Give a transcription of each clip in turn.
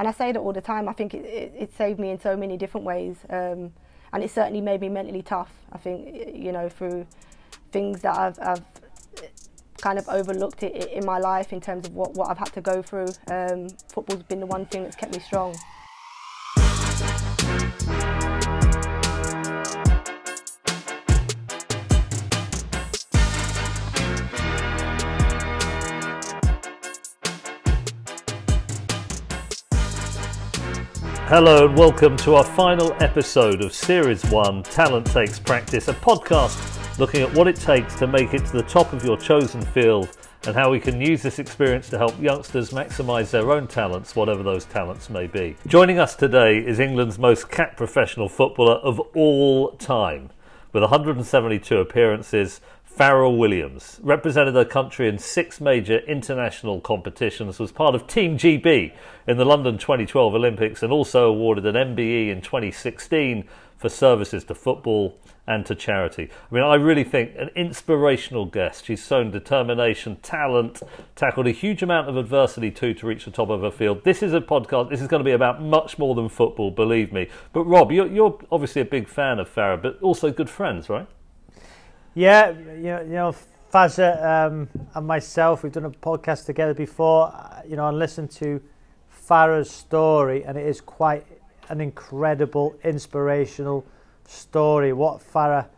And I say that all the time. I think it saved me in so many different ways, and it certainly made me mentally tough. I think, you know, through things that I've kind of overlooked it in my life in terms of what I've had to go through. Football's been the one thing that's kept me strong. Hello and welcome to our final episode of Series 1, Talent Takes Practice, a podcast looking at what it takes to make it to the top of your chosen field and how we can use this experience to help youngsters maximise their own talents, whatever those talents may be. Joining us today is England's most capped professional footballer of all time. With 172 appearances, Fara Williams represented her country in 6 major international competitions, was part of Team GB in the London 2012 Olympics and also awarded an MBE in 2016 for services to football and to charity. I mean, I really think an inspirational guest. She's shown determination, talent, tackled a huge amount of adversity too to reach the top of her field. This is a podcast, this is going to be about much more than football, believe me. But Rob, you're obviously a big fan of Fara, but also good friends, right? Yeah, you know, Fazza and myself, we've done a podcast together before, you know, and listened to Fara's story, and it is quite an incredible, inspirational story, what Fara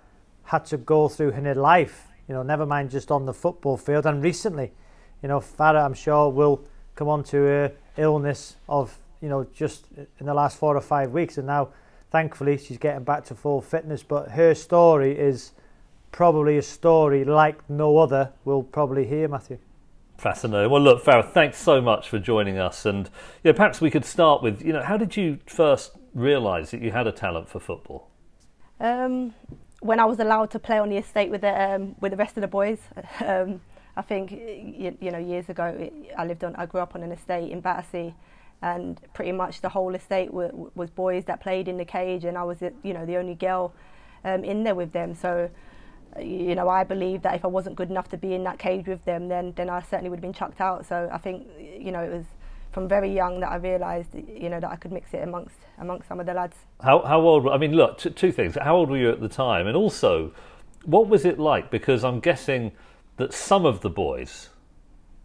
had to go through in her life, you know, never mind just on the football field. And recently, you know, Fara, I'm sure, will come on to her illness of, you know, just in the last 4 or 5 weeks, and now, thankfully, she's getting back to full fitness. But her story is probably a story like no other we'll probably hear, Matthew. Fascinating. Well, look, Fara, thanks so much for joining us. And yeah, perhaps we could start with, you know, how did you first realise that you had a talent for football? When I was allowed to play on the estate with the rest of the boys. I think, you know, years ago, I grew up on an estate in Battersea, and pretty much the whole estate was boys that played in the cage, and I was, you know, the only girl in there with them. So, you know, I believed that if I wasn't good enough to be in that cage with them, then I certainly would have been chucked out. So I think, you know, it was from very young that I realised, you know, that I could mix it amongst some of the lads. How old? I mean, look, two things. How old were you at the time, and also, what was it like? Because I'm guessing that some of the boys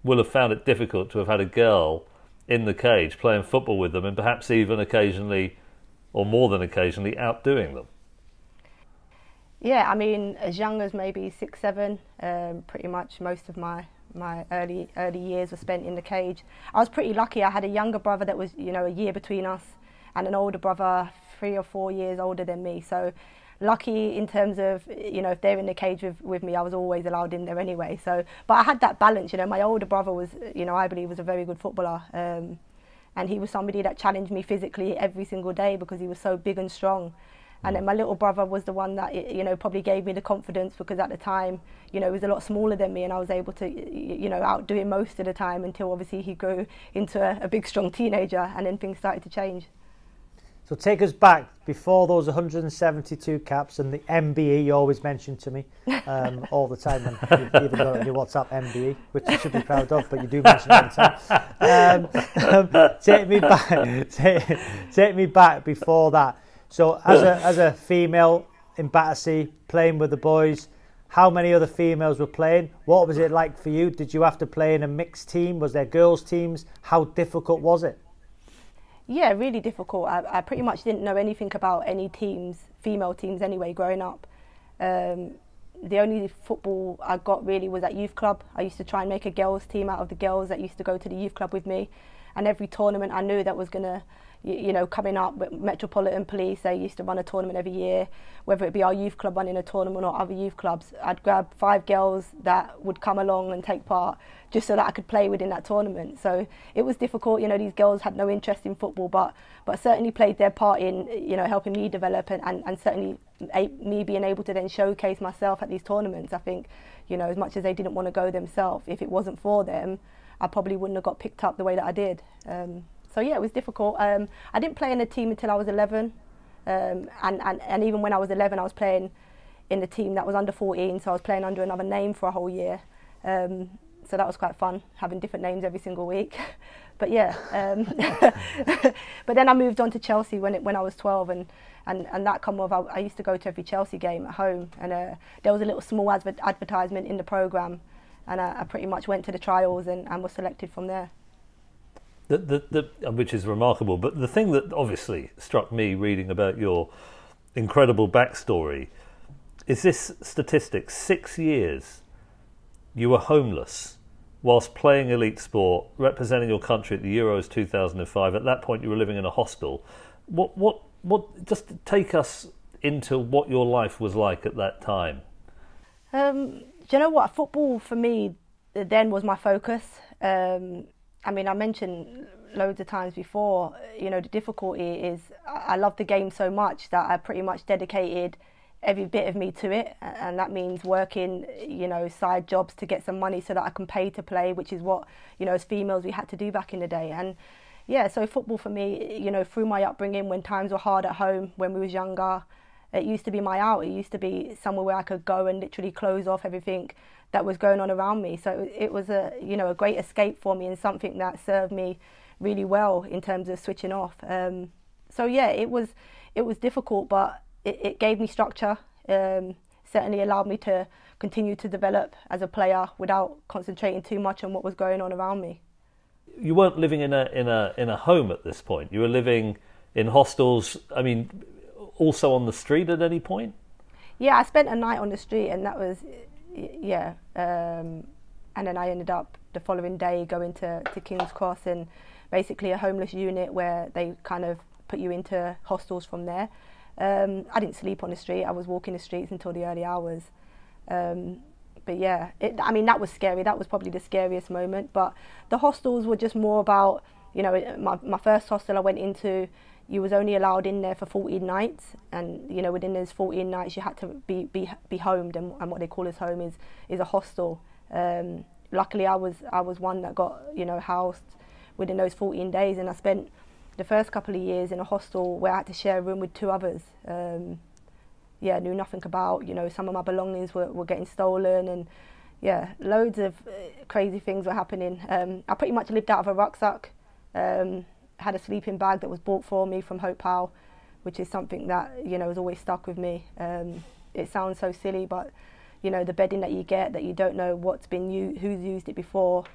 will have found it difficult to have had a girl in the cage playing football with them, and perhaps even occasionally, or more than occasionally, outdoing them. Yeah, I mean, as young as maybe 6, 7, pretty much most of my early years were spent in the cage. I was pretty lucky. I had a younger brother that was, you know, a year between us, and an older brother 3 or 4 years older than me. So lucky in terms of, you know, if they're in the cage with me, I was always allowed in there anyway. So, but I had that balance, you know. My older brother was, you know, I believe was a very good footballer, and he was somebody that challenged me physically every single day because he was so big and strong. And then my little brother was the one that, you know, probably gave me the confidence, because at the time, you know, he was a lot smaller than me, and I was able to, you know, outdo him most of the time until obviously he grew into a big, strong teenager, and then things started to change. So take us back before those 172 caps and the MBE you always mention to me all the time, and you've even got it on your WhatsApp, MBE, which you should be proud of, but you do mention it all the time. Take me back before that. So as a female in Battersea playing with the boys, how many other females were playing? What was it like for you? Did you have to play in a mixed team? Was there girls' teams? How difficult was it? Yeah, really difficult. I pretty much didn't know anything about any teams, female teams anyway, growing up. The only football I got really was at youth club. I used to try and make a girls' team out of the girls that used to go to the youth club with me. And every tournament I knew that was going to, you know, coming up with Metropolitan Police, they used to run a tournament every year, whether it be our youth club running a tournament or other youth clubs. I'd grab 5 girls that would come along and take part just so that I could play within that tournament. So it was difficult, you know, these girls had no interest in football, but certainly played their part in, you know, helping me develop and certainly me being able to then showcase myself at these tournaments. I think, you know, as much as they didn't want to go themselves, if it wasn't for them, I probably wouldn't have got picked up the way that I did. So yeah, it was difficult. I didn't play in the team until I was 11, and even when I was 11, I was playing in the team that was under 14, so I was playing under another name for a whole year. So that was quite fun, having different names every single week. But yeah, but then I moved on to Chelsea when I was 12, and that come with, I used to go to every Chelsea game at home, and there was a little small advertisement in the programme, and I pretty much went to the trials and was selected from there. Which is remarkable. But the thing that obviously struck me reading about your incredible backstory is this statistic: 6 years you were homeless whilst playing elite sport, representing your country at the Euros 2005. At that point, you were living in a hostel. What? Just take us into what your life was like at that time. Do you know what? Football for me then was my focus. I mean, I mentioned loads of times before, you know, the difficulty is I love the game so much that I pretty much dedicated every bit of me to it, and that means working, you know, side jobs to get some money so that I can pay to play, which is what, you know, as females we had to do back in the day. And yeah, so football for me, you know, through my upbringing, when times were hard at home when we was younger, it used to be my out. It used to be somewhere where I could go and literally close off everything that was going on around me. So it was a, you know, a great escape for me, and something that served me really well in terms of switching off. So yeah, it was difficult, but it gave me structure. Certainly allowed me to continue to develop as a player without concentrating too much on what was going on around me. You weren't living in a home at this point. You were living in hostels. I mean, also on the street at any point? Yeah, I spent a night on the street, and that was, yeah. And then I ended up the following day going to King's Cross, and basically a homeless unit where they kind of put you into hostels from there. I didn't sleep on the street. I was walking the streets until the early hours. But yeah, I mean, that was scary. That was probably the scariest moment. But the hostels were just more about, you know, my first hostel I went into, you was only allowed in there for 14 nights. And, you know, within those 14 nights, you had to be homed. And what they call as home is a hostel. Luckily, I was one that got, you know, housed within those 14 days. And I spent the first couple of years in a hostel where I had to share a room with 2 others. Yeah, knew nothing about, you know, some of my belongings were getting stolen, and yeah, loads of crazy things were happening. I pretty much lived out of a rucksack, had a sleeping bag that was bought for me from Hope Howe, which is something that, you know, has always stuck with me. It sounds so silly, but, you know, the bedding that you get that you don't know what's been who's used it before,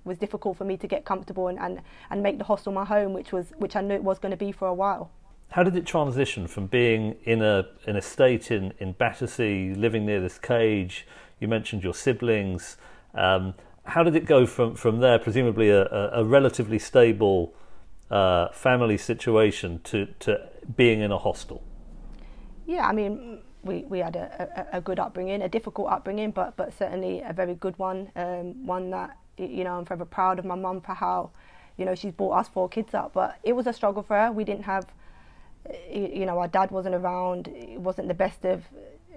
was difficult for me to get comfortable and make the hostel my home, which I knew it was going to be for a while. How did it transition from being in a state in Battersea, living near this cage? You mentioned your siblings. How did it go from there, presumably a relatively stable family situation, to being in a hostel? Yeah, I mean, we had a good upbringing, a difficult upbringing, but certainly a very good one. One that, you know, I'm forever proud of my mum for how, you know, she's brought us 4 kids up. But it was a struggle for her. We didn't have, you know, our dad wasn't around. It wasn't the best of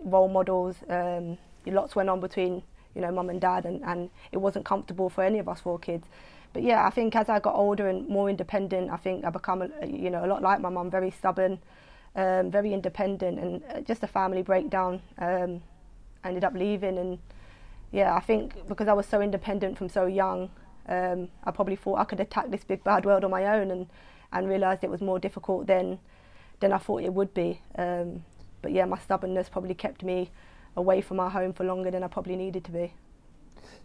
role models. Lots went on between, you know, mum and dad, and it wasn't comfortable for any of us 4 kids. But yeah, I think as I got older and more independent, I think I become, you know, a lot like my mum, very stubborn, very independent, and just a family breakdown. I ended up leaving, and yeah, I think because I was so independent from so young, I probably thought I could attack this big bad world on my own, and realised it was more difficult than I thought it would be. But yeah, my stubbornness probably kept me away from our home for longer than I probably needed to be.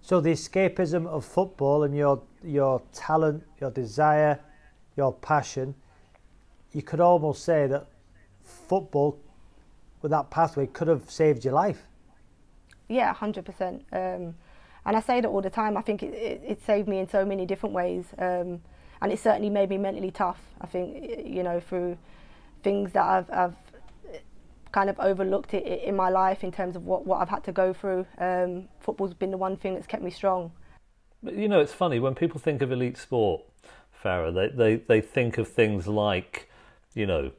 So the escapism of football and your talent, your desire, your passion, you could almost say that football, with that pathway, could have saved your life. Yeah, 100%. And I say that all the time. I think it saved me in so many different ways. And it certainly made me mentally tough. I think, you know, through things that I've kind of overlooked it in my life in terms of what I've had to go through. Football's been the one thing that's kept me strong. But, you know, it's funny, when people think of elite sport, Farah, they think of things like, you know,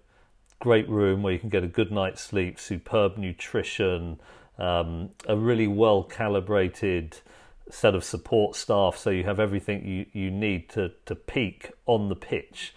great room where you can get a good night's sleep, superb nutrition, a really well calibrated set of support staff, so you have everything you need to peak on the pitch.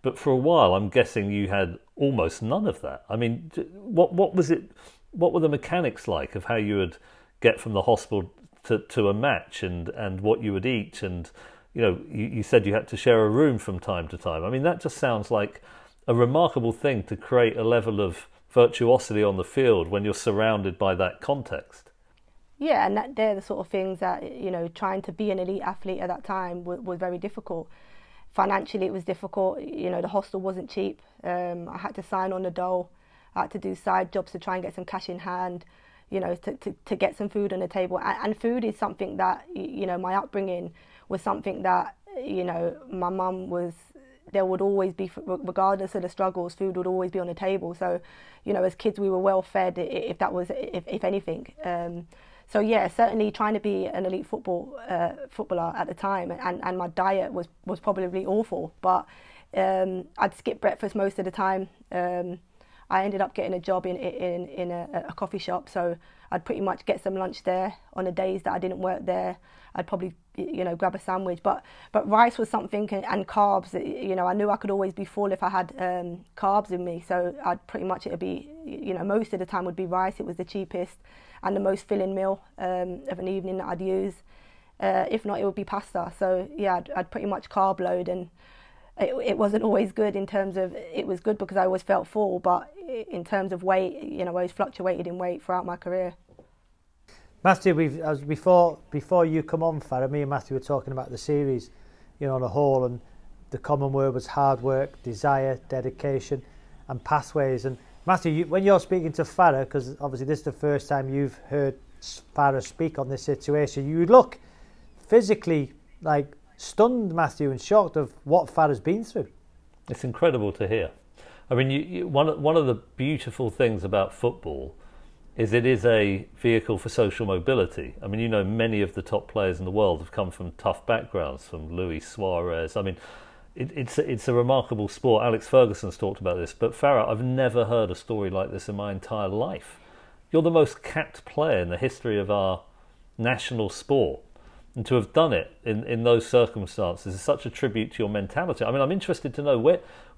But for a while, I'm guessing you had almost none of that. I mean, what was it? What were the mechanics like of how you would get from the hospital to a match and what you would eat, and you said you had to share a room from time to time. I mean, that just sounds like a remarkable thing to create a level of virtuosity on the field when you're surrounded by that context. Yeah, and they're the sort of things that, trying to be an elite athlete at that time was very difficult. Financially, it was difficult. The hostel wasn't cheap. I had to sign on the dole. I had to do side jobs to try and get some cash in hand, to get some food on the table. And food is something that, my upbringing was something that, my mum was, there would always be, regardless of the struggles, food would always be on the table. So, as kids, we were well fed, if anything. So yeah, certainly trying to be an elite footballer at the time, and my diet was probably awful. But I'd skip breakfast most of the time. I ended up getting a job in a coffee shop, so I'd pretty much get some lunch there. On the days that I didn't work there, I'd probably grab a sandwich. But rice was something, and carbs. I knew I could always be full if I had carbs in me. So I'd pretty much, it'd be most of the time would be rice. It was the cheapest and the most filling meal of an evening that I'd use. If not, it would be pasta. So yeah, I'd pretty much carb load, and it wasn't always good in terms of, it was good because I always felt full, but in terms of weight, I always fluctuated in weight throughout my career. Matthew, before you come on, Fara, me and Matthew were talking about the series, on a whole, and the common word was hard work, desire, dedication, and pathways. And Matthew, when you're speaking to Fara, because obviously this is the first time you've heard Fara speak on this situation, you look physically stunned, Matthew, and shocked of what Fara's been through. It's incredible to hear. I mean, one of the beautiful things about football is it is a vehicle for social mobility. I mean, many of the top players in the world have come from tough backgrounds, from Luis Suarez. I mean, it's a remarkable sport. Alex Ferguson's talked about this, but Fara, I've never heard a story like this in my entire life. You're the most capped player in the history of our national sport. And to have done it in those circumstances is such a tribute to your mentality. I mean, I'm interested to know,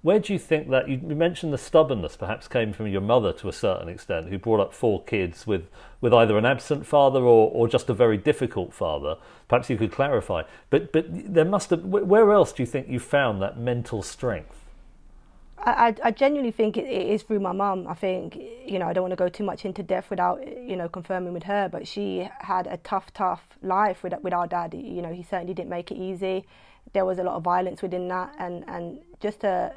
where do you think that, you mentioned the stubbornness perhaps came from your mother to a certain extent, who brought up 4 kids with either an absent father or just a very difficult father. Perhaps you could clarify. But there must have, where else do you think you found that mental strength? I genuinely think it is through my mum. I think, I don't want to go too much into depth without, confirming with her, but she had a tough life with our dad. He certainly didn't make it easy. There was a lot of violence within that, and just her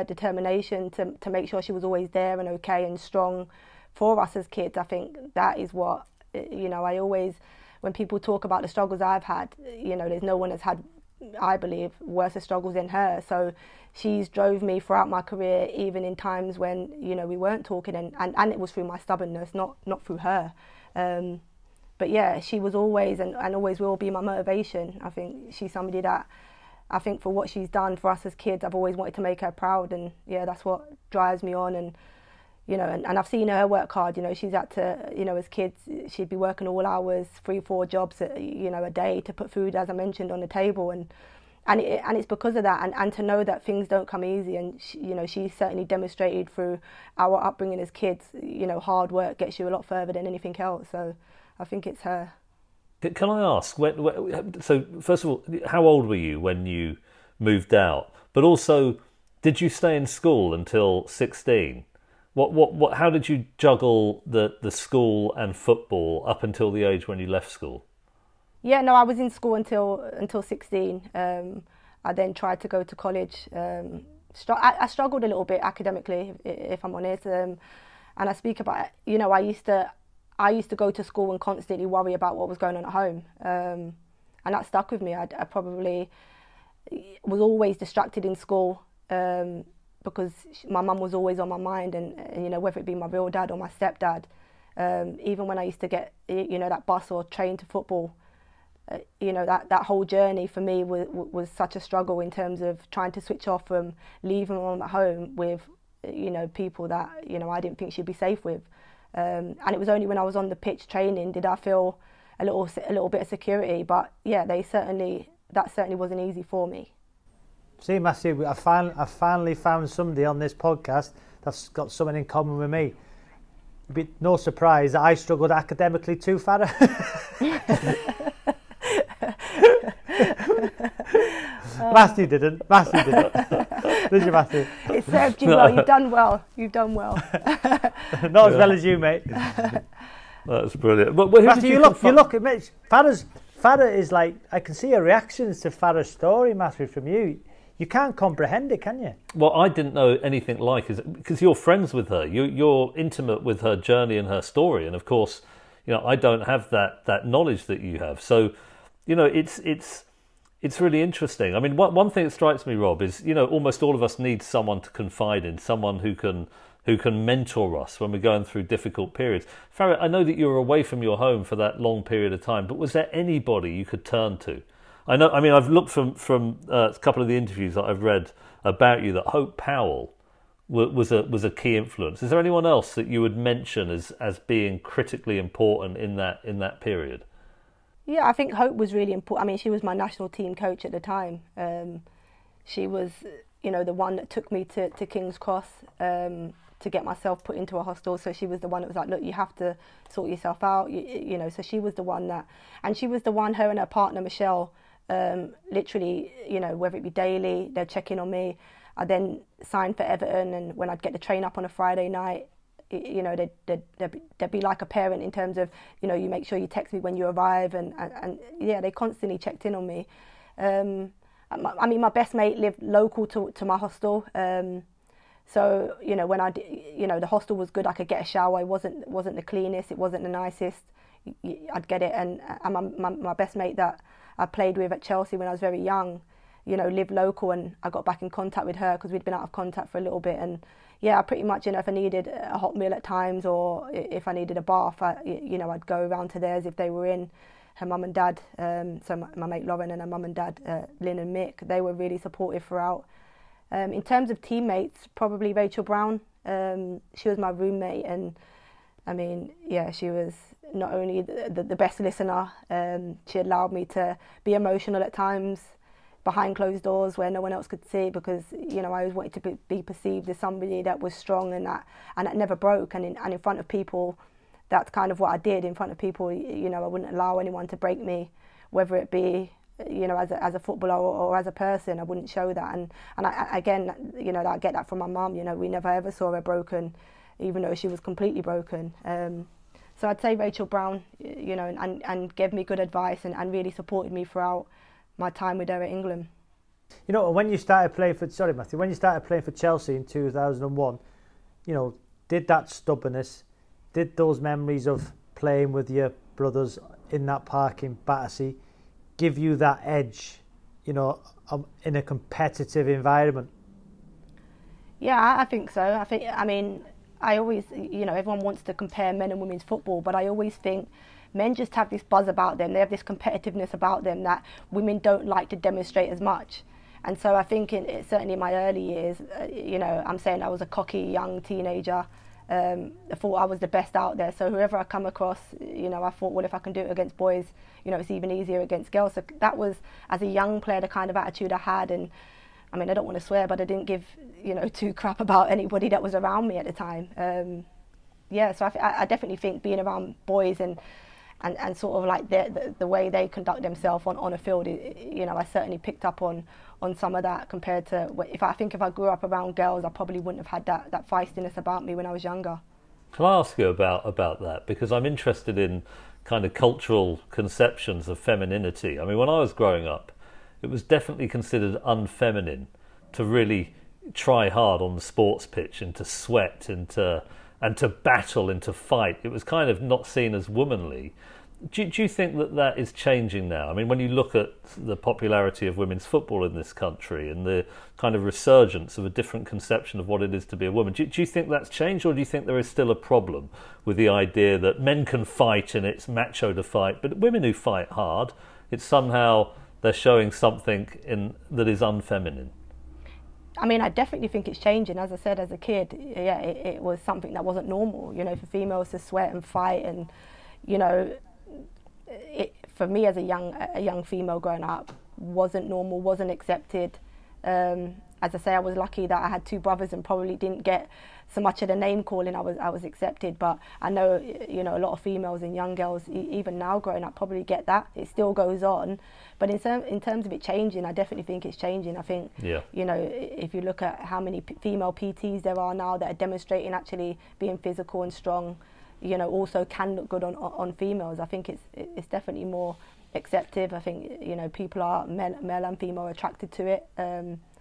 determination to make sure she was always there and okay and strong for us as kids. I think that is what, I always, when people talk about the struggles I've had, there's no one that's had, I believe, worse struggles than her. So she's drove me throughout my career, even in times when, we weren't talking, and it was through my stubbornness, not through her. But yeah, she was always and always will be my motivation. I think she's somebody that, I think for what she's done for us as kids, I've always wanted to make her proud, and yeah, that's what drives me on. And and I've seen her work hard. She's had to, as kids, she'd be working all hours, 3-4 jobs, a day to put food, as I mentioned, on the table, and it's because of that, and to know that things don't come easy, and she certainly demonstrated through our upbringing as kids, hard work gets you a lot further than anything else. So I think it's her. Can I ask, so first of all, how old were you when you moved out? But also, did you stay in school until 16? How did you juggle the school and football up until the age when you left school? Yeah, no, I was in school until 16. I then tried to go to college. I struggled a little bit academically, if I'm honest. And I speak about, I used to go to school and constantly worry about what was going on at home. And that stuck with me. I probably was always distracted in school because my mum was always on my mind, and whether it be my real dad or my stepdad. Even when I used to get, that bus or train to football, that whole journey for me was such a struggle in terms of trying to switch off from leaving mum at home with, people that, I didn't think she'd be safe with. And it was only when I was on the pitch training did I feel a little bit of security. But yeah, that certainly wasn't easy for me. See, Matthew, I finally found somebody on this podcast that's got something in common with me. be no surprise that I struggled academically too, Fara. Matthew didn't. Did you, Matthew? It served you well. You've done well. Not as well as you, mate. That's brilliant. But Matthew, you look at Mitch. Fara is like, I can see your reactions to Fara's story, Matthew, from you. You can't comprehend it, can you? Well, I didn't know anything like it because you're friends with her. You're intimate with her journey and her story, and of course, I don't have that knowledge that you have. So, it's really interesting. I mean, one thing that strikes me, Rob, is almost all of us need someone to confide in, someone who can mentor us when we're going through difficult periods. Farah, I know that you were away from your home for that long period of time, but was there anybody you could turn to? I've looked from a couple of the interviews that I've read about you that Hope Powell was a key influence. Is there anyone else that you would mention as being critically important in that period? Yeah, I think Hope was really important. I mean, she was my national team coach at the time. She was, the one that took me to King's Cross to get myself put into a hostel. So she was the one that was like, look, you have to sort yourself out. So she was the one her and her partner, Michelle, literally, whether it be daily, they'd check in on me. I then signed for Everton, and when I'd get the train up on a Friday night, they'd be like a parent in terms of, you make sure you text me when you arrive, and yeah, they constantly checked in on me. My best mate lived local to my hostel, so when the hostel was good, I could get a shower. It wasn't the cleanest, it wasn't the nicest. I'd get it, and my best mate that I played with at Chelsea when I was very young, lived local, and I got back in contact with her because we'd been out of contact for a little bit. And yeah, pretty much, if I needed a hot meal at times, or if I needed a bath, I'd go around to theirs if they were in. Her mum and dad, so my mate Lauren and her mum and dad, Lynn and Mick, they were really supportive throughout. In terms of teammates, probably Rachel Brown. She was my roommate, and I mean, yeah, she was not only the best listener, she allowed me to be emotional at times behind closed doors where no one else could see, because I always wanted to be perceived as somebody that was strong and that never broke, and in front of people, that's kind of what I did. In front of people, I wouldn't allow anyone to break me, whether it be as a footballer or as a person. I wouldn't show that, and I get that from my mum. We never ever saw her broken, even though she was completely broken. So I'd say Rachel Brown, and gave me good advice and really supported me throughout my time with her at England. When you started playing for Chelsea in 2001, did that stubbornness, did those memories of playing with your brothers in that park in Battersea give you that edge, in a competitive environment? Yeah, I think so. I always, everyone wants to compare men and women's football, but I always think men just have this buzz about them. They have this competitiveness about them that women don't like to demonstrate as much. And so I think certainly in my early years, I'm saying I was a cocky young teenager. I thought I was the best out there. So whoever I come across, I thought, well, if I can do it against boys, it's even easier against girls. So that was, as a young player, the kind of attitude I had. And I mean, I don't want to swear, but I didn't give, two crap about anybody that was around me at the time. So I definitely think being around boys and sort of like the way they conduct themselves on a field, I certainly picked up on some of that compared to if I grew up around girls, I probably wouldn't have had that feistiness about me when I was younger. Can I ask you about that? Because I'm interested in kind of cultural conceptions of femininity. I mean, when I was growing up, it was definitely considered unfeminine to really try hard on the sports pitch and to sweat and to battle and to fight. It was kind of not seen as womanly. Do you think that is changing now? I mean, when you look at the popularity of women's football in this country and the kind of resurgence of a different conception of what it is to be a woman, do you think that's changed, or do you think there is still a problem with the idea that men can fight and it's macho to fight, but women who fight hard, it's somehow they're showing something that is unfeminine? I mean, I definitely think it's changing. As I said, as a kid, yeah, it was something that wasn't normal, for females to sweat and fight, and, for me as a young female growing up, wasn't normal, wasn't accepted. And as I say, I was lucky that I had two brothers and probably didn't get so much of the name calling. I was accepted, but I know, you know, a lot of females and young girls, even now growing up, probably get that. It still goes on, but in terms of it changing, I definitely think it's changing. I think, you know, if you look at how many female PTs there are now that are demonstrating actually being physical and strong, you know, also can look good on females. I think it's definitely more accepted. I think, you know, people are male and female attracted to it,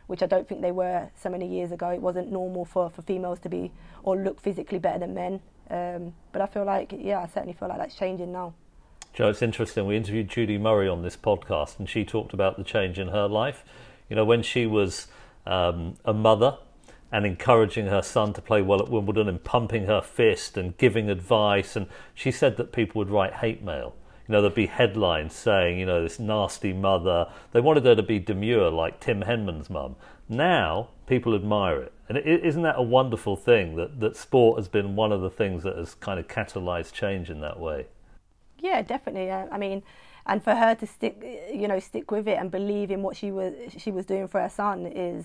which I don't think they were so many years ago. It wasn't normal for females to be or look physically better than men. But I feel like, I certainly feel like that's changing now. Joe, it's interesting. We interviewed Judy Murray on this podcast, and she talked about the change in her life. You know, when she was a mother and encouraging her son to play well at Wimbledon and pumping her fist and giving advice, and she said that people would write hate mail. You know, there'd be headlines saying, you know, this nasty mother. They wanted her to be demure like Tim Henman's mum. Now, people admire it. And isn't that a wonderful thing, that sport has been one of the things that has kind of catalysed change in that way? Yeah, definitely. I mean, and for her to stick with it and believe in what she was doing for her son is,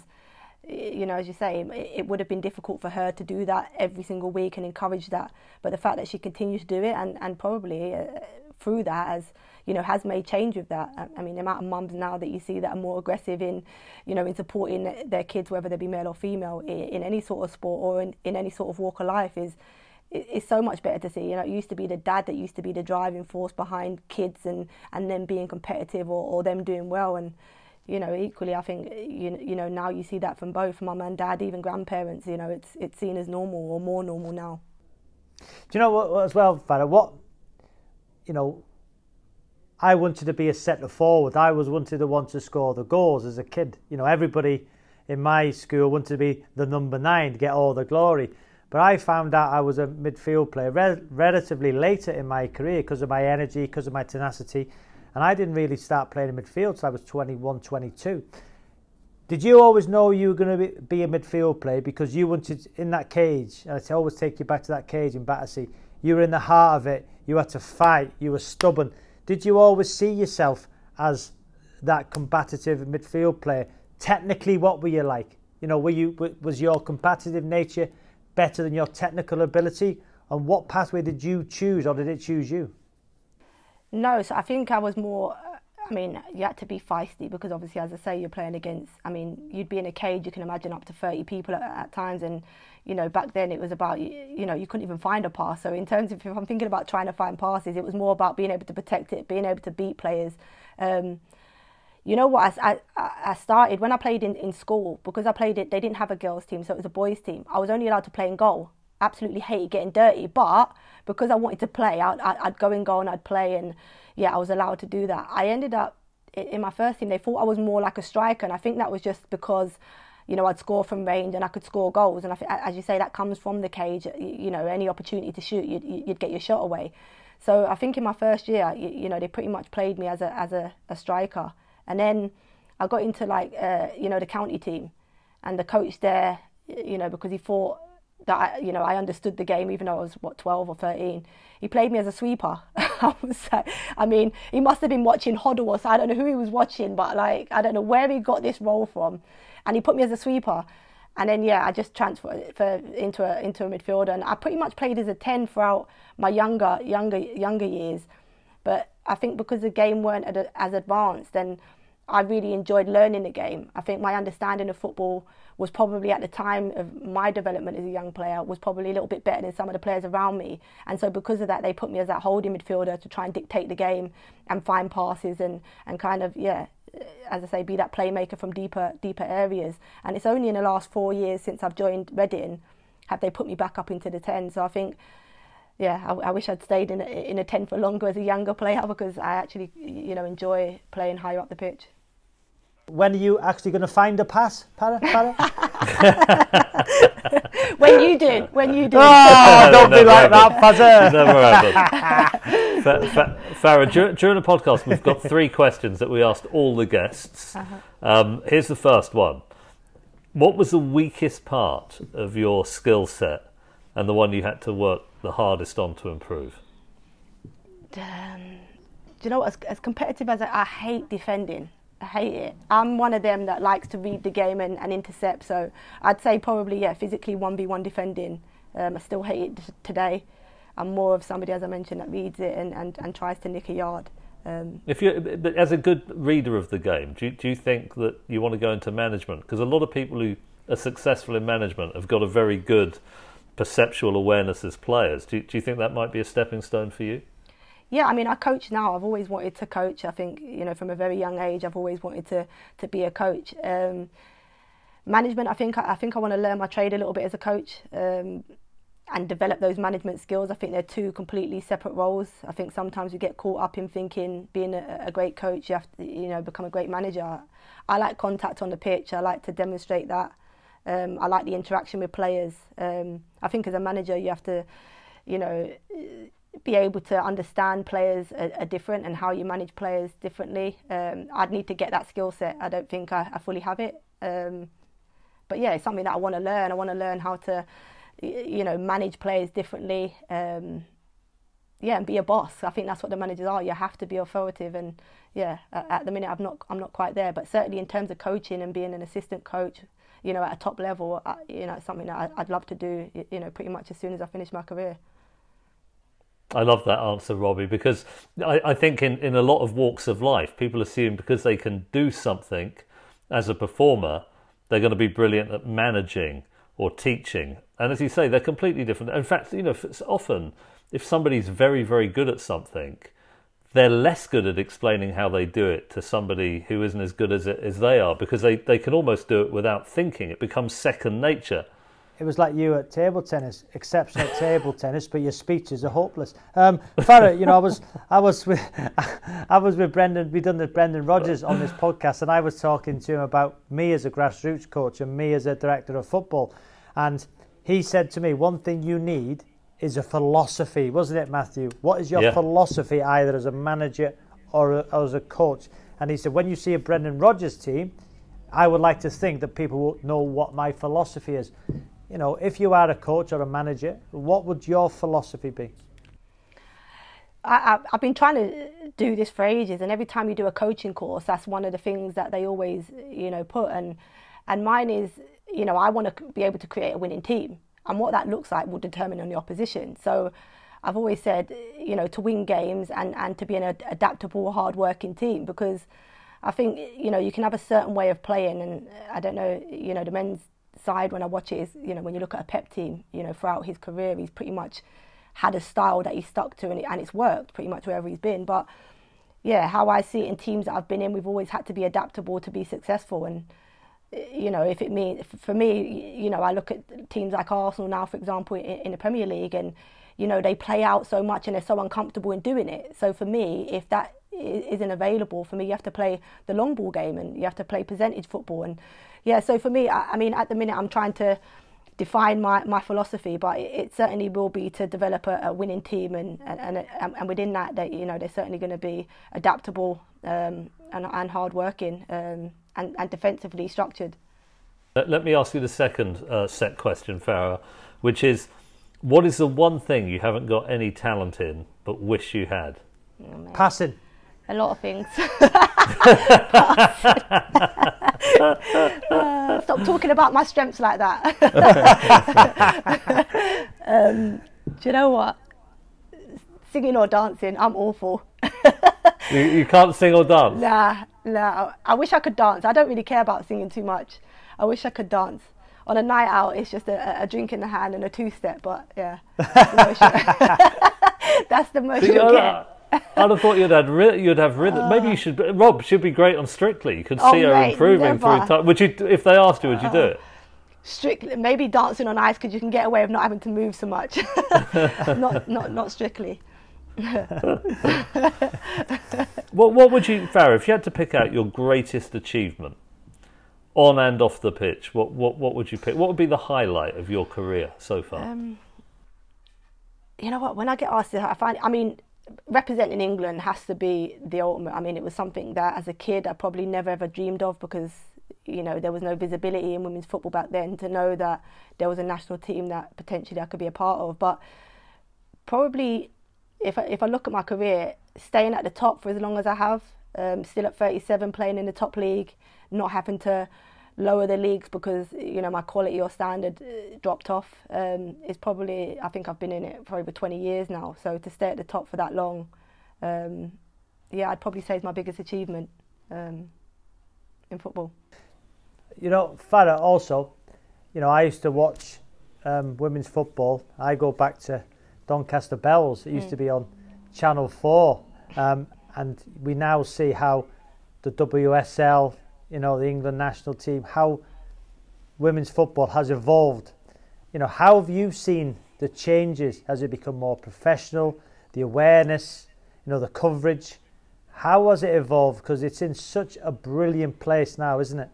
you know, as you say, it would have been difficult for her to do that every single week and encourage that. But the fact that she continues to do it and probably through that has made change with that. I mean, the amount of mums now that you see that are more aggressive in supporting their kids, whether they be male or female, in any sort of sport or in any sort of walk of life is so much better to see. You know, it used to be the dad that used to be the driving force behind kids and them being competitive or them doing well. And, you know, equally, I think, you know, now you see that from both mum and dad, even grandparents. You know, it's seen as normal or more normal now. Do you know what as well, Farah? You know, I wanted to be a centre forward. I wanted the one to score the goals as a kid. You know, everybody in my school wanted to be the number 9 to get all the glory. But I found out I was a midfield player relatively later in my career because of my energy, because of my tenacity. And I didn't really start playing in midfield till I was 21, 22. Did you always know you were going to be a midfield player because you wanted in that cage? And I always take you back to that cage in Battersea. You were in the heart of it. You had to fight. You were stubborn. Did you always see yourself as that combative midfield player? Technically, what were you like? You know, was your competitive nature better than your technical ability? And what pathway did you choose, or did it choose you? No, so I think I was more. I mean, you had to be feisty because obviously, as I say, you're playing against. I mean, you'd be in a cage. You can imagine up to 30 people at times, and you know, back then it was about, you know, you couldn't even find a pass. So in terms of, if I'm thinking about trying to find passes, it was more about being able to protect it, being able to beat players. You know what, I started, when I played in school, because I played it, they didn't have a girls team, so it was a boys team. I was only allowed to play in goal. Absolutely hated getting dirty, but because I wanted to play, I'd go in goal and I'd play, and I was allowed to do that. I ended up, in my first team, they thought I was more like a striker, and I think that was just because, you know, I'd score from range and I could score goals. And I think, as you say, that comes from the cage. You know, any opportunity to shoot, you'd get your shot away. So I think in my first year, you know, they pretty much played me as a striker. And then I got into you know, the county team, and the coach there, you know, because he thought that I understood the game, even though I was 12 or 13. He played me as a sweeper. I mean, he must have been watching Hoddle or so. I don't know who he was watching, but like, I don't know where he got this role from. And he put me as a sweeper, and then I just transferred into a midfielder, and I pretty much played as a 10 throughout my younger years. But I think because the game weren't as advanced, then I really enjoyed learning the game. I think my understanding of football was probably, at the time of my development as a young player, was probably a little bit better than some of the players around me. And so because of that, they put me as that holding midfielder to try and dictate the game and find passes and kind of, as I say, be that playmaker from deeper areas. And it's only in the last 4 years since I've joined Reading have they put me back up into the 10. So I think, I wish I'd stayed in a 10 for longer as a younger player, because I actually, you know, enjoy playing higher up the pitch. When are you actually going to find a pass, Fara? When you do. Oh, don't be like that, Fazzer. Never happened. Fara, during the podcast, we've got 3 questions that we asked all the guests. Here's the first one. What was the weakest part of your skill set and the one you had to work the hardest on to improve? Do you know what, as competitive as I hate defending. I hate it. I'm one of them that likes to read the game and intercept. So I'd say probably, yeah, physically 1v1 defending. I still hate it today. I'm more of somebody, as I mentioned, that reads it and tries to nick a yard. But as a good reader of the game, do you think that you want to go into management? Because a lot of people who are successful in management have got a very good perceptual awareness as players. Do you think that might be a stepping stone for you? Yeah, I mean, I coach now. I've always wanted to coach. I think, from a very young age, I've always wanted to be a coach. Management, I think I want to learn my trade a little bit as a coach and develop those management skills. I think they're two completely separate roles. I think sometimes we get caught up in thinking being a great coach, you have to, become a great manager. I like contact on the pitch. I like to demonstrate that. I like the interaction with players. I think as a manager, you have to, be able to understand players are different and how you manage players differently. I'd need to get that skill set. I don't think I fully have it. But yeah, it's something that I want to learn. I want to learn how to, manage players differently. And be a boss. I think that's what the managers are. You have to be authoritative. And yeah, at the minute I'm not quite there. But certainly in terms of coaching and being an assistant coach, at a top level, it's something that I'd love to do, pretty much as soon as I finish my career. I love that answer, Robbie, because I think in a lot of walks of life, people assume because they can do something as a performer, they're going to be brilliant at managing or teaching. And as you say, they're completely different. In fact, often if somebody's very, very good at something, they're less good at explaining how they do it to somebody who isn't as good as they are, because they can almost do it without thinking. It becomes second nature. It was like you at table tennis, exceptional at table tennis, but your speeches are hopeless. Farah, I was with Brendan. We done the Brendan Rodgers on this podcast, and I was talking to him about me as a grassroots coach and me as a director of football, and he said to me, one thing you need is a philosophy, wasn't it, Matthew? What is your philosophy, either as a manager or as a coach? And he said, when you see a Brendan Rodgers team, I would like to think that people will know what my philosophy is. If you are a coach or a manager, what would your philosophy be? I've been trying to do this for ages, and every time you do a coaching course, that's one of the things that they always, put. And mine is, I want to be able to create a winning team, and what that looks like will determine on the opposition. So I've always said, to win games and to be an adaptable, hard-working team, because I think, you can have a certain way of playing, and I don't know, the men's side, when I watch it, is, when you look at a Pep team, throughout his career, he's pretty much had a style that he's stuck to, and it's worked pretty much wherever he's been. But yeah, how I see it in teams that I've been in, we've always had to be adaptable to be successful. And if it means, for me, I look at teams like Arsenal now, for example, in the Premier League, and they play out so much and they're so uncomfortable in doing it. So for me, if that isn't available, for me, you have to play the long ball game, and you have to play percentage football. And yeah, so for me, I mean, at the minute, I'm trying to define my philosophy, but it certainly will be to develop a winning team, and within that, they're certainly going to be adaptable and hard-working and defensively structured. Let me ask you the second set question, Farah, which is, what is the one thing you haven't got any talent in but wish you had? Oh, Passing. A lot of things. Stop talking about my strengths like that. Do you know what? Singing or dancing, I'm awful. You can't sing or dance? Nah. I wish I could dance. I don't really care about singing too much. I wish I could dance. On a night out, it's just a drink in the hand and a two-step, but yeah. That's the most you'll get. I'd have thought you'd have rhythm. Maybe you should. Rob should be great on Strictly. You could see her improving through time. Would you, if they asked you, would you do it? Strictly, maybe dancing on ice, because you can get away with not having to move so much. not Strictly. What would you, Farah, if you had to pick out your greatest achievement on and off the pitch, what would you pick? What would be the highlight of your career so far? You know what? When I get asked this, representing England has to be the ultimate. I mean, it was something that as a kid I probably never ever dreamed of, because there was no visibility in women's football back then to know that there was a national team that potentially I could be a part of. But probably if I look at my career, staying at the top for as long as I have, still at 37, playing in the top league, not having to lower the leagues because, you know, my quality or standard dropped off. It's probably, I think I've been in it for over 20 years now, so to stay at the top for that long, yeah, I'd probably say it's my biggest achievement in football. You know, Fara, also, you know, I used to watch women's football. I go back to Doncaster Bells. It used to be on Channel 4, and we now see how the WSL, you know, the England national team, how women's football has evolved. You know, how have you seen the changes? Has it become more professional? The awareness, you know, the coverage. How has it evolved? Because it's in such a brilliant place now, isn't it?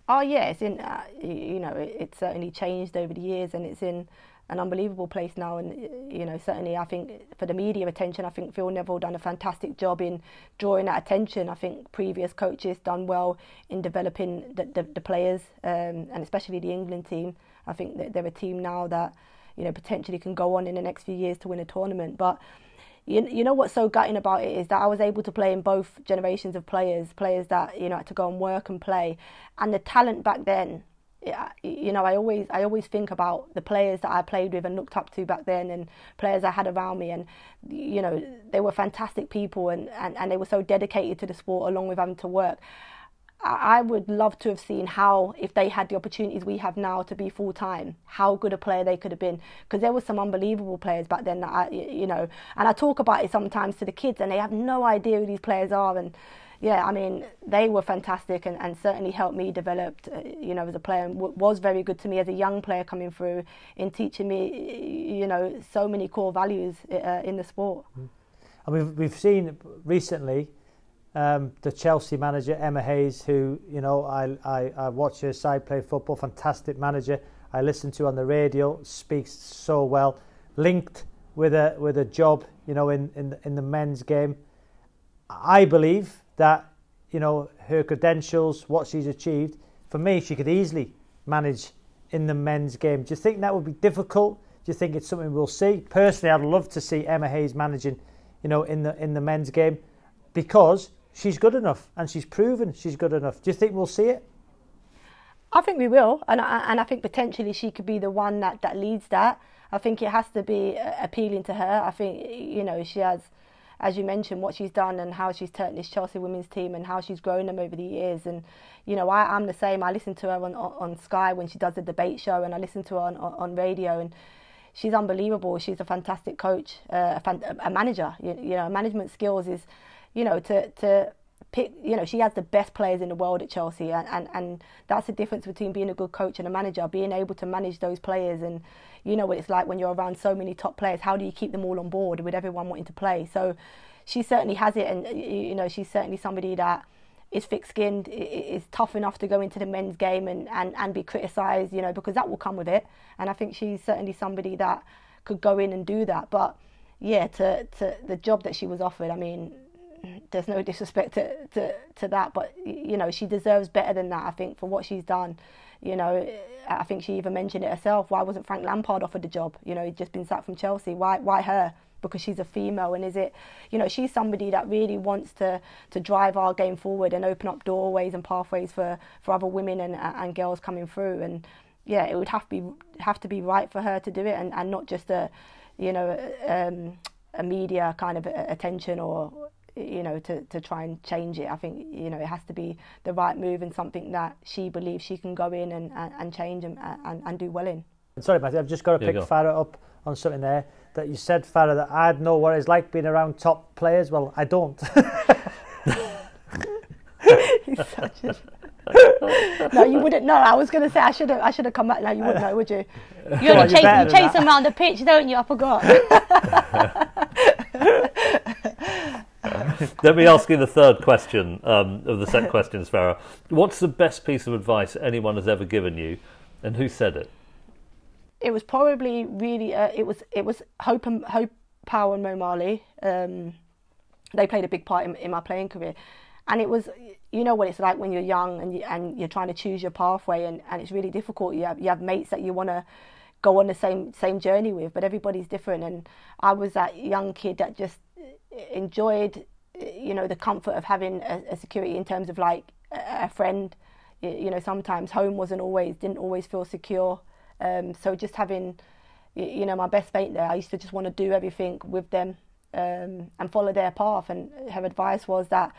Oh yeah, it's in. You know, it's certainly changed over the years, and it's in an unbelievable place now. And you know, certainly, I think for the media attention, I think Phil Neville done a fantastic job in drawing that attention. I think previous coaches done well in developing the players, and especially the England team. I think that they're a team now that, you know, potentially can go on in the next few years to win a tournament. But you know what's so gutting about it is that I was able to play in both generations of players that, you know, had to go and work and play, and the talent back then. You know, I always think about the players that I played with and looked up to back then, and players I had around me, and you know, they were fantastic people, and they were so dedicated to the sport along with having to work. I would love to have seen how, if they had the opportunities we have now to be full time, how good a player they could have been, because there were some unbelievable players back then that you know, and I talk about it sometimes to the kids, and they have no idea who these players are. And yeah, I mean, they were fantastic, and certainly helped me develop, you know, as a player, and was very good to me as a young player coming through in teaching me, you know, so many core values in the sport. And we've seen recently the Chelsea manager, Emma Hayes, who, you know, I watch her side play football, fantastic manager. I listen to on the radio, speaks so well, linked with a job, you know, in the men's game. I believe that, you know, her credentials, what she's achieved, for me, she could easily manage in the men's game. Do you think that would be difficult? Do you think it's something we'll see? Personally, I'd love to see Emma Hayes managing, you know, in the men's game, because she's good enough and she's proven she's good enough. Do you think we'll see it? I think we will, and I think potentially she could be the one that leads that. I think it has to be appealing to her. I think, you know, she has, as you mentioned, what she's done and how she's turned this Chelsea women's team and how she's grown them over the years. And, you know, I'm the same. I listen to her on Sky when she does the debate show, and I listen to her on radio, and she's unbelievable. She's a fantastic coach, a manager. You know, management skills is, you know, to pick, you know, she has the best players in the world at Chelsea, and that's the difference between being a good coach and a manager, being able to manage those players. And you know what it's like when you're around so many top players. How do you keep them all on board with everyone wanting to play? So she certainly has it, and you know, she's certainly somebody that is thick-skinned, is tough enough to go into the men's game and be criticised, you know, because that will come with it. And I think she's certainly somebody that could go in and do that. But yeah, to the job that she was offered, I mean, there's no disrespect to that, but you know, she deserves better than that, I think, for what she's done. You know, I think she even mentioned it herself. Why wasn't Frank Lampard offered the job? You know, he'd just been sacked from Chelsea. Why her? Because she's a female, and is it, you know, she's somebody that really wants to drive our game forward and open up doorways and pathways for other women and girls coming through. And yeah, it would have to be right for her to do it, and not just a, you know, a media kind of attention, or you know, to try and change it. I think, you know, it has to be the right move and something that she believes she can go in and change and do well in. Sorry, Matthew, I've just got to pick Fara up on something there that you said, Fara, that I'd know what it's like being around top players. Well, I don't. He's such a... No, you wouldn't know. I was going to say I should have come back. No, you wouldn't know, would you? You only chase them around the pitch, don't you? I forgot. Let me ask you the third question of the set questions, Fara. What's the best piece of advice anyone has ever given you, and who said it? It was probably really it was Hope Powell and Mo Marley. They played a big part in my playing career, and it was, you know what it's like when you're young and you're trying to choose your pathway, and it's really difficult. You have mates that you want to go on the same journey with, but everybody's different. And I was that young kid that just enjoyed the comfort of having a security in terms of like a friend. Sometimes home didn't always feel secure. So just having, my best mate there, I used to just want to do everything with them and follow their path. And her advice was that,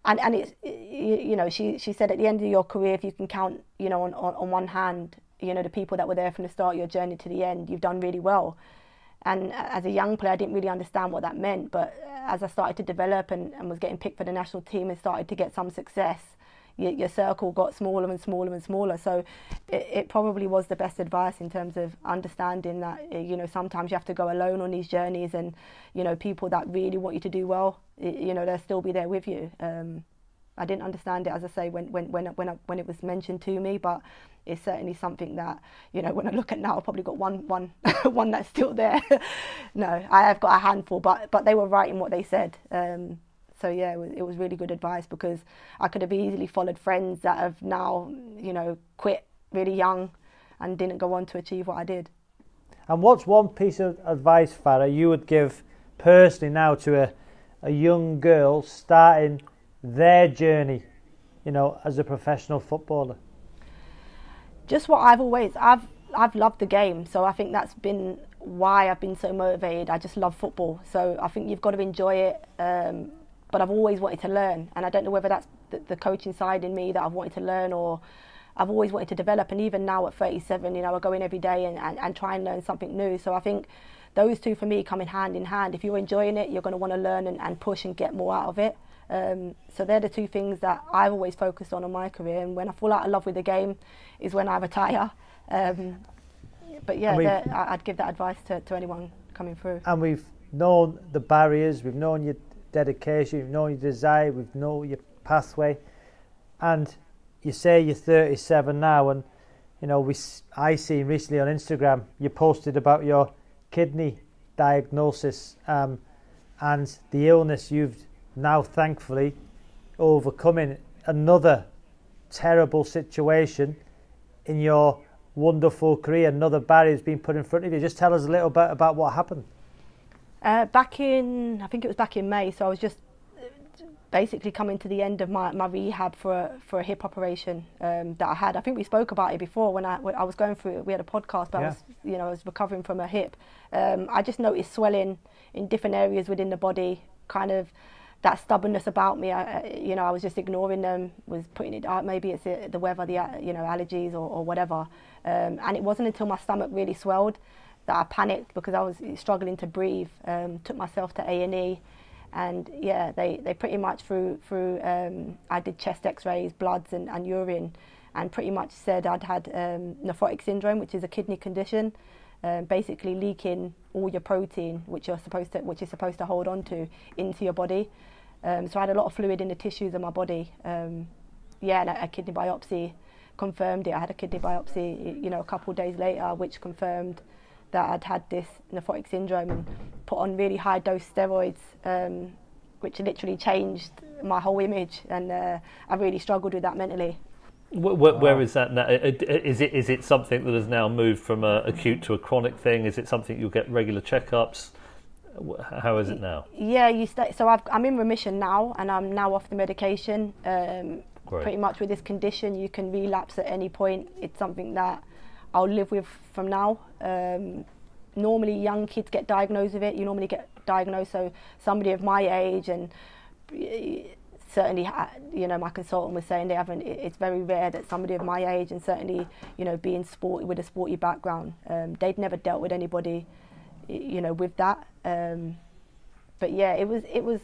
and it's, she said at the end of your career, if you can count, on one hand, the people that were there from the start of your journey to the end, you've done really well. And as a young player, I didn't really understand what that meant. But as I started to develop and was getting picked for the national team and started to get some success, your circle got smaller and smaller and smaller. So it probably was the best advice in terms of understanding that, sometimes you have to go alone on these journeys, and, people that really want you to do well, they'll still be there with you. I didn't understand it, as I say, when it was mentioned to me, but it's certainly something that, when I look at now, I've probably got one that's still there. No, I have got a handful, but they were right in what they said. So yeah, it was really good advice, because I could have easily followed friends that have now, quit really young and didn't go on to achieve what I did. And what's one piece of advice, Farah, you would give personally now to a young girl starting their journey, as a professional footballer? Just what I've loved the game, so I think that's been why I've been so motivated. I just love football, so I think you've got to enjoy it. But I've always wanted to learn, and I don't know whether that's the coaching side in me that I've wanted to learn, or I've always wanted to develop. And even now at 37, I go in every day and try and learn something new. So I think those two for me come in hand. If you're enjoying it, you're going to want to learn and push and get more out of it. So they're the two things that I've always focused on in my career. And when I fall out of love with the game is when I retire. But yeah, I'd give that advice to anyone coming through. And we've known the barriers, we've known your dedication, we've known your desire, we've known your pathway. And you say you're 37 now, and I seen recently on Instagram you posted about your kidney diagnosis and the illness you've now thankfully overcoming. Another terrible situation in your wonderful career, another barrier has been put in front of you. Just tell us a little bit about what happened. I think it was back in May, so I was just basically coming to the end of my rehab for a hip operation that I had. I think we spoke about it before when I was going through it. We had a podcast, but yeah. I was recovering from a hip. I just noticed swelling in different areas within the body, kind of that stubbornness about me. I was just ignoring them, was putting it out. Maybe it's the weather, the allergies or whatever. And it wasn't until my stomach really swelled that I panicked, because I was struggling to breathe. Took myself to A&E, and yeah, they pretty much through I did chest X-rays, bloods and urine, and pretty much said I'd had Nephrotic Syndrome, which is a kidney condition, basically leaking all your protein, which is supposed to hold on to into your body. So I had a lot of fluid in the tissues of my body. And a kidney biopsy confirmed it. I had a kidney biopsy, a couple of days later, which confirmed that I'd had this nephrotic syndrome, and put on really high dose steroids, which literally changed my whole image, and I really struggled with that mentally. Where is that now? Is it something that has now moved from acute to a chronic thing? Is it something you'll get regular checkups? How is it now? Yeah, so I'm in remission now, and I'm now off the medication. Pretty much with this condition, you can relapse at any point. It's something that I'll live with from now. Normally young kids get diagnosed with it. You normally get diagnosed, so somebody of my age, and certainly, my consultant was saying it's very rare that somebody of my age, and certainly, being sporty with a sporty background, they'd never dealt with anybody, with that. But yeah, it was,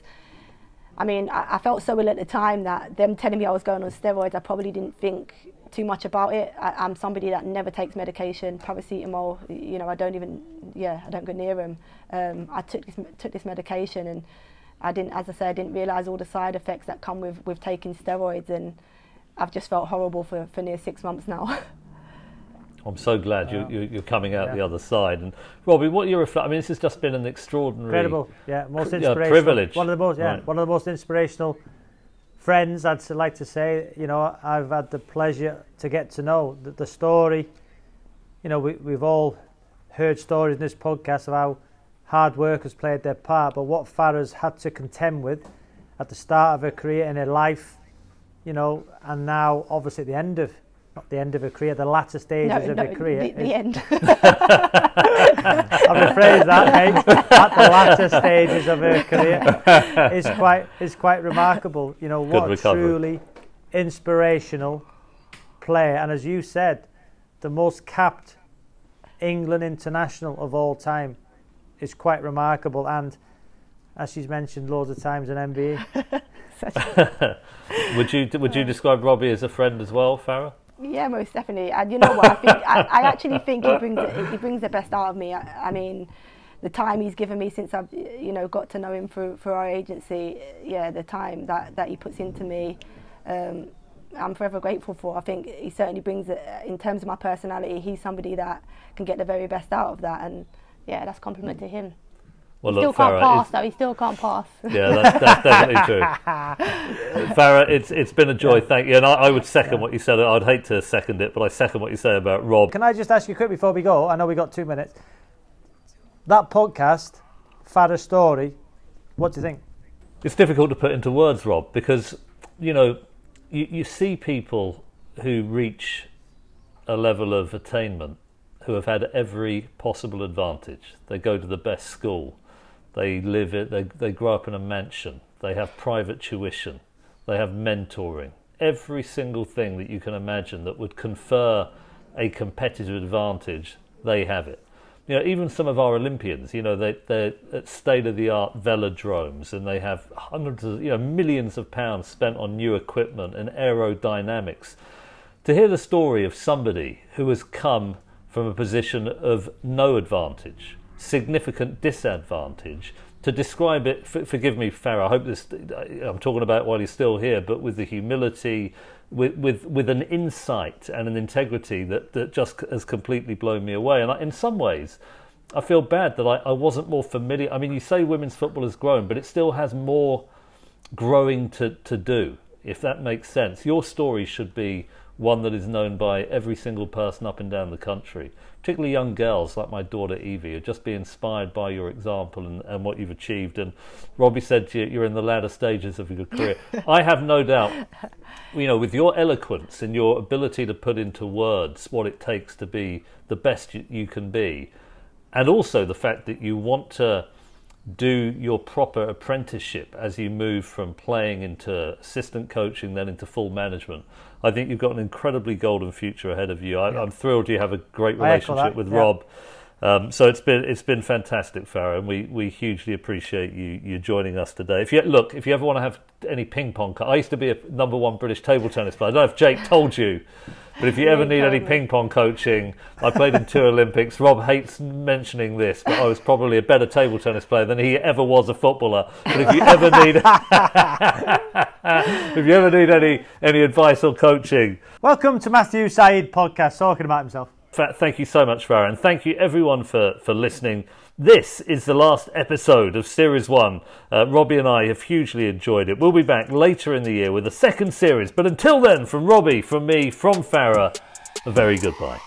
I felt so ill at the time that them telling me I was going on steroids, I probably didn't think too much about it. I'm somebody that never takes medication, paracetamol, I don't go near them. I took this medication, and I didn't realise all the side effects that come with taking steroids, and I've just felt horrible for near 6 months now. I'm so glad you're coming out the other side. And Robbie, what you reflect? this has just been an extraordinary, incredible, most inspirational, privilege. One of the most inspirational friends, I'd like to say. I've had the pleasure to get to know the story. We've all heard stories in this podcast of how hard work has played their part, but what Farah's had to contend with at the start of her career in her life, you know, and now obviously at the end of, not the end of her career, the latter stages of her career. The end. I'll rephrase that, mate. At the latter stages of her career is quite remarkable. You know, what a truly inspirational player, and as you said, the most capped England international of all time is quite remarkable. And as she's mentioned loads of times, an MBE. Would you describe Robbie as a friend as well, Fara? Yeah, most definitely. And you know what? I actually think he brings the best out of me. I mean, the time he's given me since I've got to know him through our agency. Yeah, the time that he puts into me, I'm forever grateful for. I think he certainly brings it in terms of my personality. He's somebody that can get the very best out of that, and yeah, that's a compliment to him. Well, he still can't pass, though. He still can't pass. Yeah, that's definitely true. Fara, it's been a joy. Thank you. And I would second what you said. I'd hate to second it, but I second what you say about Rob. Can I just ask you quick before we go? I know we got 2 minutes. That podcast, Fara's story, what do you think? It's difficult to put into words, Rob, because, you know, you see people who reach a level of attainment who have had every possible advantage. They go to the best school. They live it. They grow up in a mansion. They have private tuition. They have mentoring. Every single thing that you can imagine that would confer a competitive advantage, they have it. You know, even some of our Olympians, you know, they're at state-of-the-art velodromes, and they have hundreds of, millions of pounds spent on new equipment and aerodynamics. To hear the story of somebody who has come from a position of no advantage, significant disadvantage, to describe it, forgive me, Fara, I hope I'm talking about while he's still here, but with the humility, with an insight and an integrity that just has completely blown me away. And in some ways, I feel bad that I wasn't more familiar. I mean, you say women's football has grown, but it still has more growing to do, if that makes sense. Your story should be one that is known by every single person up and down the country, particularly young girls like my daughter Evie, who just be inspired by your example and what you've achieved. And Robbie said to you, you're in the latter stages of your career. I have no doubt, with your eloquence and your ability to put into words what it takes to be the best you can be, and also the fact that you want to do your proper apprenticeship as you move from playing into assistant coaching, then into full management. I think you've got an incredibly golden future ahead of you. I'm thrilled you have a great relationship with Rob. So it's been fantastic, Fara, and we hugely appreciate you joining us today. If you ever want to have any ping pong, I used to be a #1 British table tennis player. I don't know if Jake told you, but if you ever need any ping pong coaching, I played in 2 Olympics. Rob hates mentioning this, but I was probably a better table tennis player than he ever was a footballer. But if you ever need any advice or coaching, welcome to Matthew Said podcast, talking about himself. Thank you so much, Fara, and thank you everyone for listening. This is the last episode of Series 1. Robbie and I have hugely enjoyed it. We'll be back later in the year with a second series. But until then, from Robbie, from me, from Fara, a very goodbye.